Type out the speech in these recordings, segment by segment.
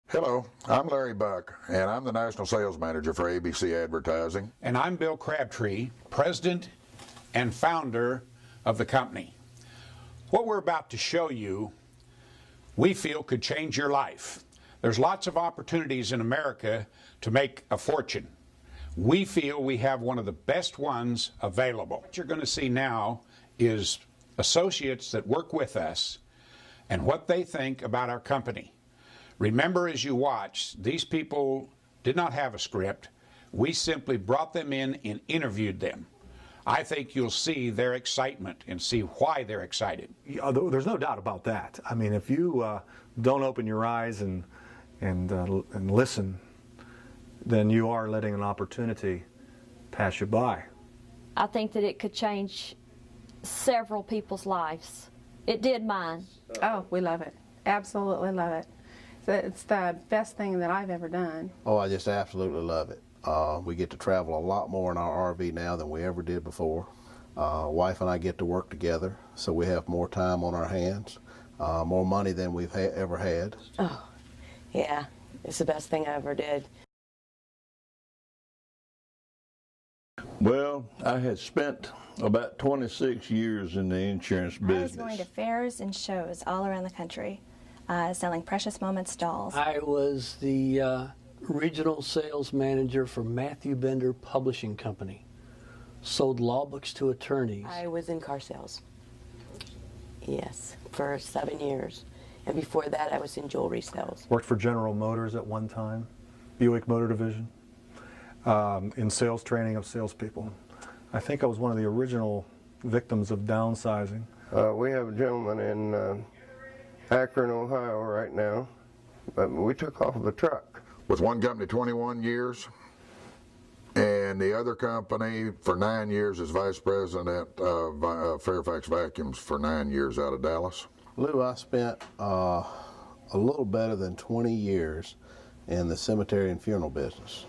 Hello, I'm Larry Buck, and I'm the National Sales Manager for ABC Advertising. And I'm Bill Crabtree, President and founder of the company. What we're about to show you, we feel could change your life. There's lots of opportunities in America to make a fortune. We feel we have one of the best ones available. What you're going to see now is associates that work with us and what they think about our company. Remember, as you watch, these people did not have a script. We simply brought them in and interviewed them. I think you'll see their excitement and see why they're excited. There's no doubt about that. I mean, if you don't open your eyes and listen, then you are letting an opportunity pass you by. I think that it could change several people's lives. It did mine. Oh, we love it. Absolutely love it. It's the best thing that I've ever done. Oh, I just absolutely love it. We get to travel a lot more in our RV now than we ever did before. Wife and I get to work together, so we have more time on our hands, more money than we've ever had. Oh, yeah, it's the best thing I ever did. Well, I had spent about 26 years in the insurance business. I was going to fairs and shows all around the country, selling Precious Moments dolls. I was the regional sales manager for Matthew Bender Publishing Company. Sold law books to attorneys. I was in car sales. Yes, for 7 years. And before that, I was in jewelry sales. Worked for General Motors at one time, Buick Motor Division, in sales training of salespeople. I think I was one of the original victims of downsizing. We have a gentleman in Akron, Ohio right now, but we took off of a truck. With one company 21 years, and the other company for 9 years as Vice President of Fairfax Vacuums for 9 years out of Dallas. Lou, I spent a little better than 20 years in the cemetery and funeral business.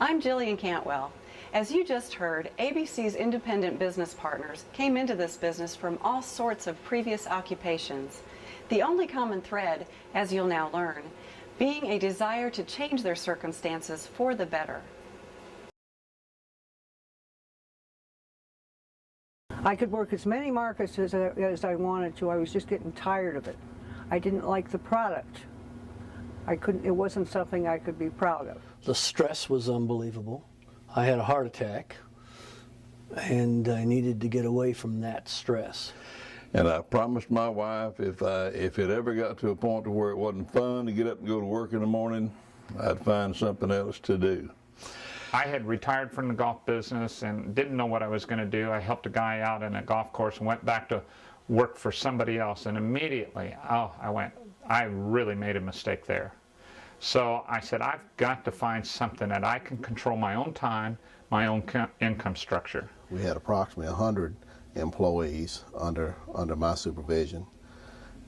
I'm Jillian Cantwell. As you just heard, ABC's independent business partners came into this business from all sorts of previous occupations. The only common thread, as you'll now learn, being a desire to change their circumstances for the better. I could work as many markets as I wanted to. I was just getting tired of it. I didn't like the product. It wasn't something I could be proud of. The stress was unbelievable. I had a heart attack, and I needed to get away from that stress. And I promised my wife if it ever got to a point to where it wasn't fun to get up and go to work in the morning, I'd find something else to do. I had retired from the golf business and didn't know what I was going to do. I helped a guy out in a golf course and went back to work for somebody else, and immediately, I really made a mistake there. So I said, I've got to find something that I can control my own time, my own income structure. We had approximately 100 employees under my supervision,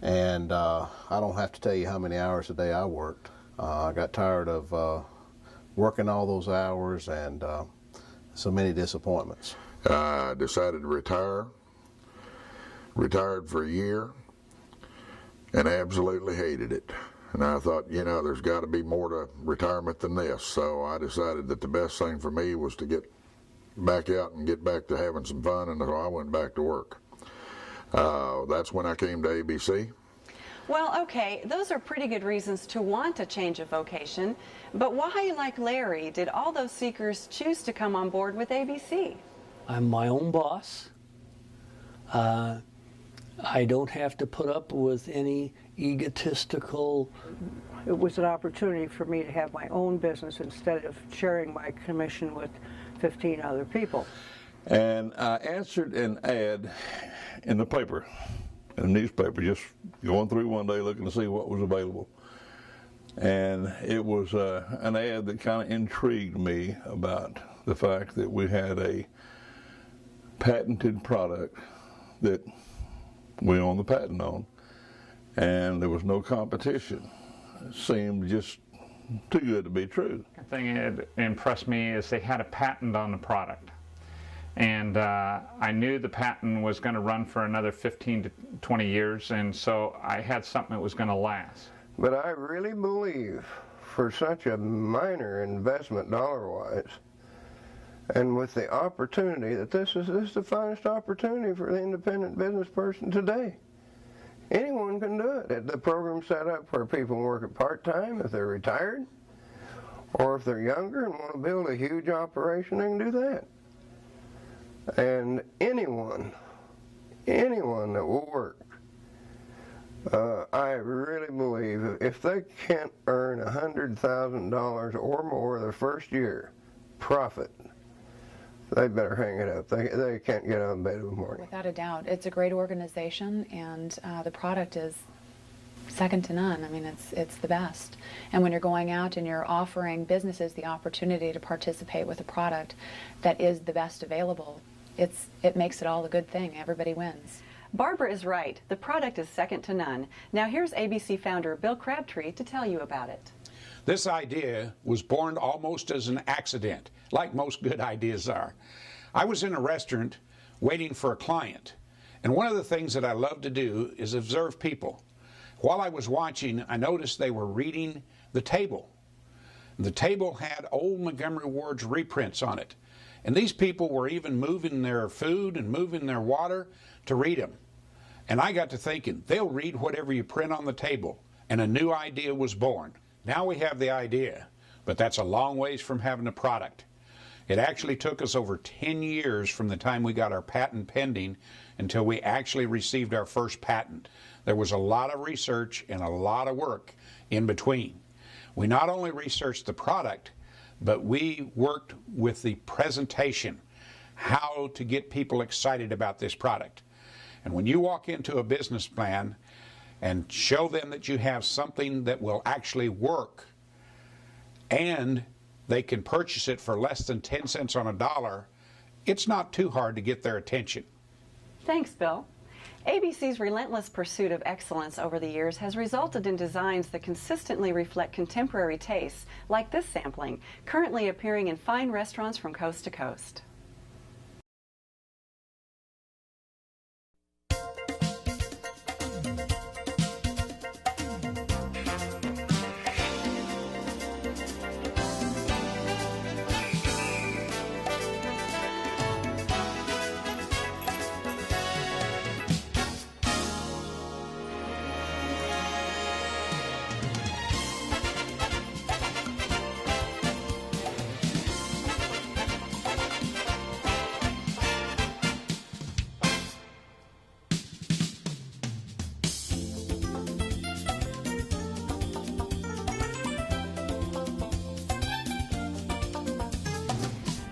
and I don't have to tell you how many hours a day I worked. I got tired of working all those hours and so many disappointments. I decided to retire, retired for a year, and absolutely hated it. And I thought, you know, there's got to be more to retirement than this, so I decided that the best thing for me was to get back out and get back to having some fun, and so I went back to work. That's when I came to ABC. Well, okay, those are pretty good reasons to want a change of vocation, but why, like Larry, did all those seekers choose to come on board with ABC? I'm my own boss. I don't have to put up with any egotistical... It was an opportunity for me to have my own business instead of sharing my commission with 15 other people. And I answered an ad in the paper, in the newspaper, just going through one day looking to see what was available. And it was an ad that kind of intrigued me about the fact that we had a patented product that we own the patent on, and there was no competition. It seemed just too good to be true. The thing that impressed me is they had a patent on the product. And I knew the patent was going to run for another 15 to 20 years, and so I had something that was going to last. But I really believe for such a minor investment dollar-wise. And with the opportunity that this is the finest opportunity for the independent business person today. Anyone can do it. The program's set up where people work at part-time if they're retired, or if they're younger and want to build a huge operation, they can do that. And anyone that will work, I really believe if they can't earn $100,000 or more the first year profit, they better hang it up. They can't get out of bed in the morning. Without a doubt. It's a great organization, and the product is second to none. I mean, it's the best. And when you're going out and you're offering businesses the opportunity to participate with a product that is the best available, it makes it all a good thing. Everybody wins. Barbara is right. The product is second to none. Now here's ABC founder Bill Crabtree to tell you about it. This idea was born almost as an accident, like most good ideas are. I was in a restaurant waiting for a client, and one of the things that I love to do is observe people. While I was watching, I noticed they were reading the table. The table had old Montgomery Ward's reprints on it, and these people were even moving their food and moving their water to read them. And I got to thinking, they'll read whatever you print on the table, and a new idea was born. Now we have the idea, but that's a long ways from having a product. It actually took us over 10 years from the time we got our patent pending until we actually received our first patent. There was a lot of research and a lot of work in between. We not only researched the product, but we worked with the presentation, how to get people excited about this product. And when you walk into a business plan and show them that you have something that will actually work and they can purchase it for less than 10 cents on a dollar, it's not too hard to get their attention. Thanks, Bill. ABC's relentless pursuit of excellence over the years has resulted in designs that consistently reflect contemporary tastes, like this sampling, currently appearing in fine restaurants from coast to coast.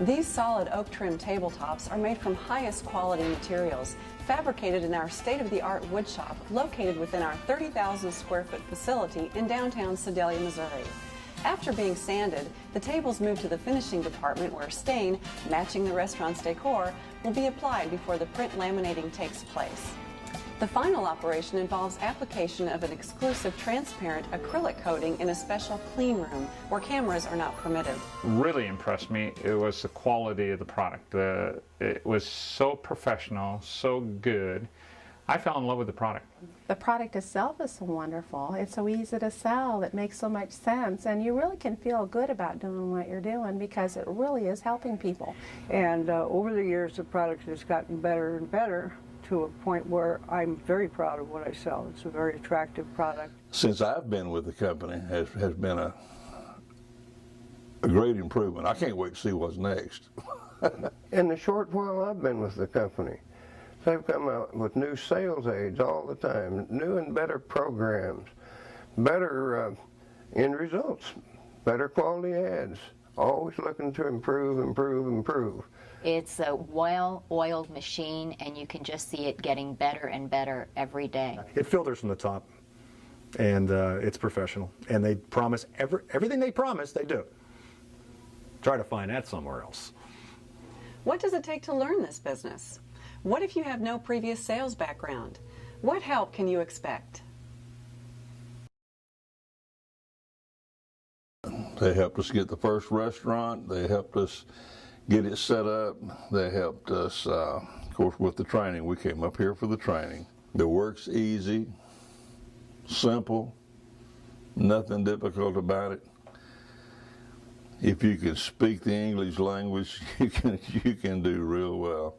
These solid oak trim tabletops are made from highest quality materials, fabricated in our state-of-the-art wood shop located within our 30,000 square foot facility in downtown Sedalia, Missouri. After being sanded, the tables move to the finishing department where stain, matching the restaurant's decor, will be applied before the print laminating takes place. The final operation involves application of an exclusive transparent acrylic coating in a special clean room where cameras are not permitted. Really impressed me. It was the quality of the product. It was so professional, so good. I fell in love with the product. The product itself is so wonderful. It's so easy to sell. It makes so much sense. And you really can feel good about doing what you're doing because it really is helping people. And over the years, the product has gotten better and better to a point where I'm very proud of what I sell. It's a very attractive product. Since I've been with the company, has been a great improvement. I can't wait to see what's next. In the short while I've been with the company, they've come out with new sales aids all the time, new and better programs, better end results, better quality ads, always looking to improve, improve, improve. It's a well-oiled machine, and you can just see it getting better and better every day. It filters from the top, and it's professional. And they promise everything they promise, they do. Try to find that somewhere else. What does it take to learn this business? What if you have no previous sales background? What help can you expect? They helped us get the first restaurant. They helped us get it set up. They helped us, of course, with the training. We came up here for the training. The work's easy, simple, nothing difficult about it. if you can speak the English language, you can do real well.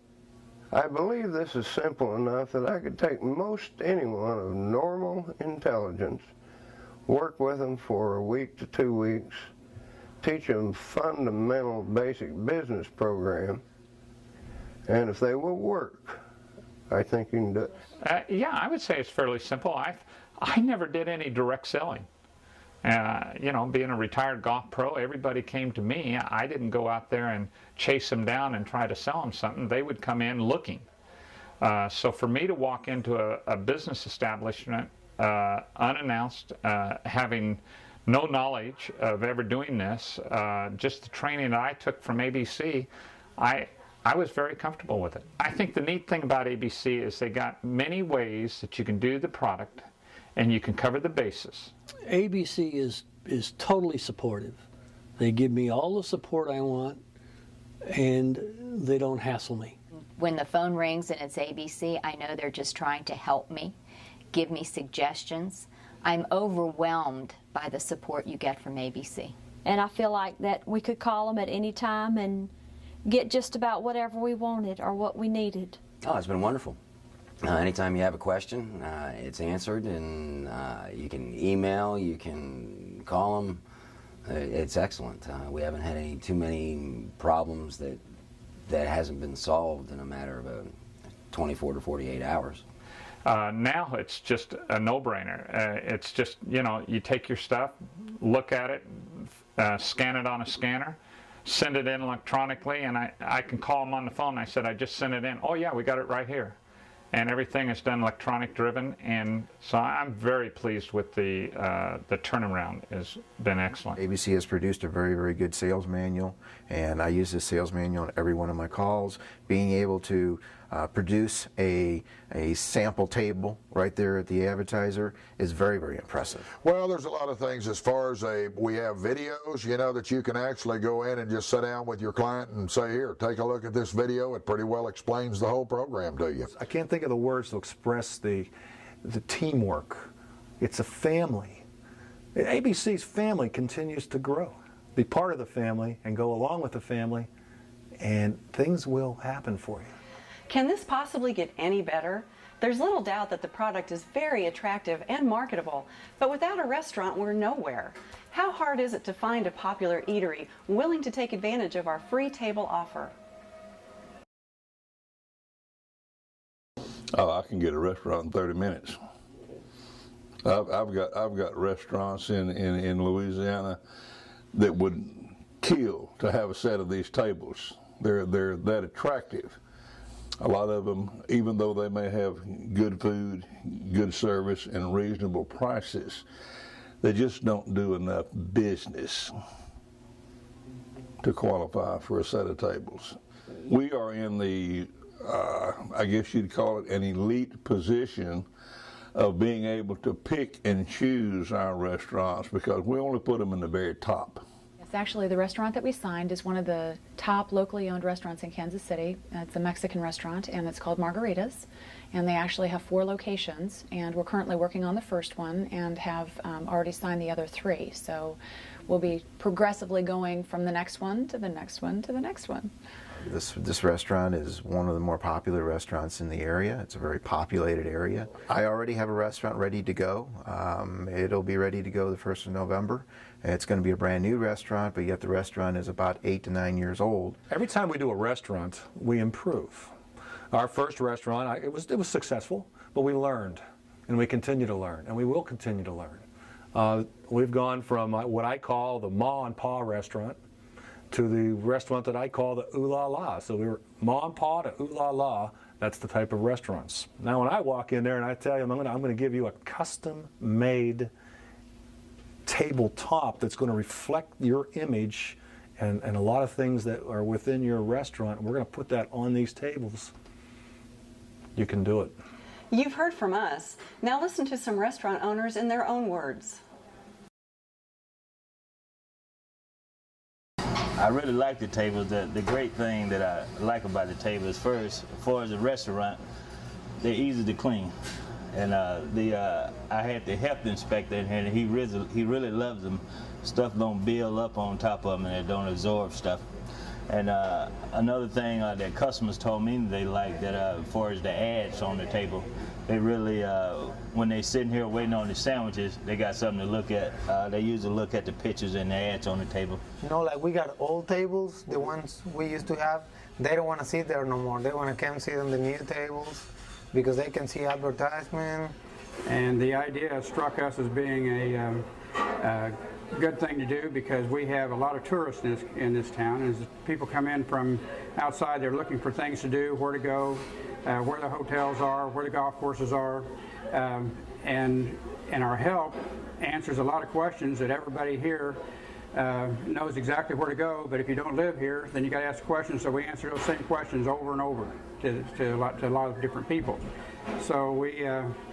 I believe this is simple enough that I could take most anyone of normal intelligence, work with them for a week to 2 weeks, teach them fundamental basic business program, and if they will work, I think you can do it. Yeah, I would say it's fairly simple. I never did any direct selling. You know, being a retired golf pro, everybody came to me. I didn't go out there and chase them down and try to sell them something. They would come in looking. So for me to walk into a business establishment unannounced, having no knowledge of ever doing this, just the training that I took from ABC, I was very comfortable with it. I think the neat thing about ABC is they got many ways that you can do the product and you can cover the bases. ABC is totally supportive. They give me all the support I want, and they don't hassle me. When the phone rings and it's ABC, I know they're just trying to help me, give me suggestions. I'm overwhelmed by the support you get from ABC. And I feel like that we could call them at any time and get just about whatever we wanted or what we needed. Oh, it's been wonderful. Anytime you have a question, it's answered, and you can email, you can call them. It's excellent. We haven't had too many problems that hasn't been solved in a matter of 24 to 48 hours. Now it's just a no-brainer. It's just, you know, you take your stuff, look at it, scan it on a scanner, send it in electronically, and I can call them on the phone. I said, I just sent it in. Oh yeah, we got it right here. And everything is done electronic driven, and so I'm very pleased with the turnaround. Has been excellent. ABC has produced a very, very good sales manual, and I use this sales manual on every one of my calls. Being able to produce a sample table right there at the advertiser is very, very impressive. Well, there's a lot of things as far as we have videos, you know, that you can actually go in and just sit down with your client and say, here, take a look at this video. It pretty well explains the whole program to you. I can't think of the words to express the teamwork. It's a family. ABC's family continues to grow. Be part of the family and go along with the family, and things will happen for you. Can this possibly get any better? There's little doubt that the product is very attractive and marketable, but without a restaurant, we're nowhere. How hard is it to find a popular eatery willing to take advantage of our free table offer? Oh, I can get a restaurant in 30 minutes. I've got restaurants in Louisiana that would kill to have a set of these tables. They're that attractive. A lot of them, even though they may have good food, good service, and reasonable prices, they just don't do enough business to qualify for a set of tables. We are in the, I guess you'd call it an elite position of being able to pick and choose our restaurants because we only put them in the very top. Yes, actually, the restaurant that we signed is one of the top locally owned restaurants in Kansas City. It's a Mexican restaurant, and it's called Margaritas. And they actually have 4 locations, and we're currently working on the first one and have already signed the other 3. So we'll be progressively going from the next one to the next one to the next one. This restaurant is one of the more popular restaurants in the area. It's a very populated area. I already have a restaurant ready to go. It'll be ready to go the 1st of November. It's going to be a brand new restaurant, but yet the restaurant is about 8 to 9 years old. Every time we do a restaurant, we improve. Our first restaurant, it was successful, but we learned, and we continue to learn, and we will continue to learn. We've gone from what I call the Ma and Pa restaurant to the restaurant that I call the Ooh La La. So we were Ma and Pa to Ooh La La. That's the type of restaurants. Now when I walk in there and I tell you I'm going to give you a custom-made tabletop that's going to reflect your image and a lot of things that are within your restaurant, we're going to put that on these tables. You can do it. You've heard from us. Now listen to some restaurant owners in their own words. I really like the tables. The great thing that I like about the table is first, as far as the restaurant, they're easy to clean. And I had the health inspector in here, and he really loves them. Stuff don't build up on top of them, and it don't absorb stuff. And another thing that customers told me they like that as far as the ads on the table, they really, when they sitting here waiting on the sandwiches, they got something to look at. They usually look at the pictures and the ads on the table. You know, like we got old tables, the ones we used to have, they don't want to sit there no more. They want to come sit on the new tables because they can see advertisement. And the idea struck us as being a good thing to do because we have a lot of tourists in this town. As people come in from outside, they're looking for things to do, where to go, where the hotels are, where the golf courses are, and our help answers a lot of questions that everybody here knows exactly where to go. But if you don't live here, then you got to ask questions. So we answer those same questions over and over to a lot of different people. So we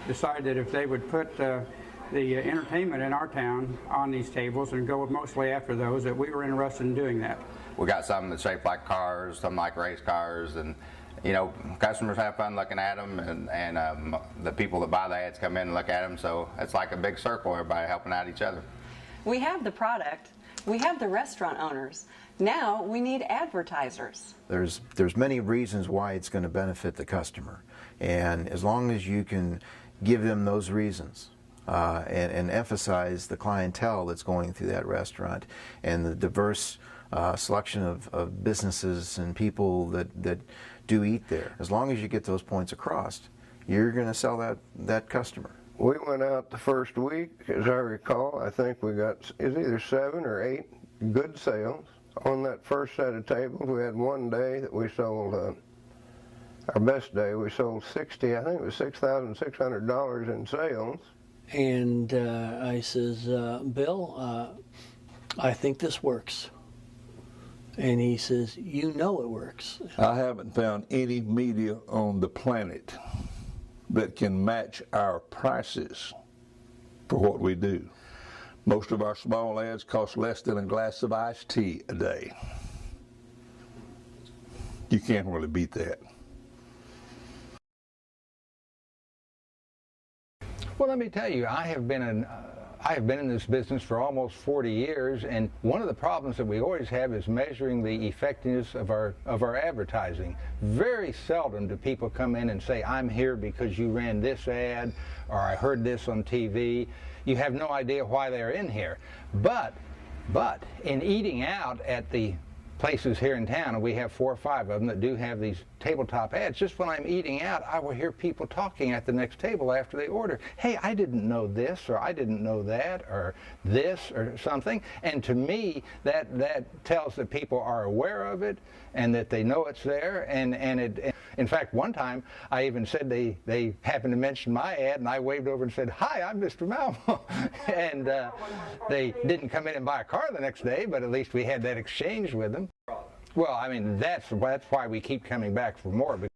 decided that if they would put the entertainment in our town on these tables and go mostly after those, that we were interested in doing that. We got some that's shaped like cars, some like race cars, and you know, customers have fun looking at them, and the people that buy the ads come in and look at them, so it's like a big circle, everybody helping out each other. We have the product, we have the restaurant owners, now we need advertisers. There's many reasons why it's going to benefit the customer, and as long as you can give them those reasons, and emphasize the clientele that's going through that restaurant and the diverse selection of businesses and people that do eat there. As long as you get those points across, you're going to sell that customer. We went out the first week, as I recall, I think we got either 7 or 8 good sales. On that first set of tables, we had one day that we sold, our best day, we sold I think it was $6,600 in sales. And I says, Bill, I think this works. And he says, you know it works. I haven't found any media on the planet that can match our prices for what we do. Most of our small ads cost less than a glass of iced tea a day. You can't really beat that. Well, let me tell you, I have been in this business for almost 40 years, and one of the problems that we always have is measuring the effectiveness of our advertising. Very seldom do people come in and say, I'm here because you ran this ad, or I heard this on TV. You have no idea why they're in here. But in eating out at the places here in town, and we have 4 or 5 of them that do have these tabletop ads, just when I'm eating out, I will hear people talking at the next table after they order. Hey, I didn't know this, or I didn't know that, or this, or something. And to me, that tells that people are aware of it, and that they know it's there. And in fact, one time, I even said they happened to mention my ad, and I waved over and said, hi, I'm Mr. Malmo. And they didn't come in and buy a car the next day, but at least we had that exchange with them. Well, I mean, that's why we keep coming back for more.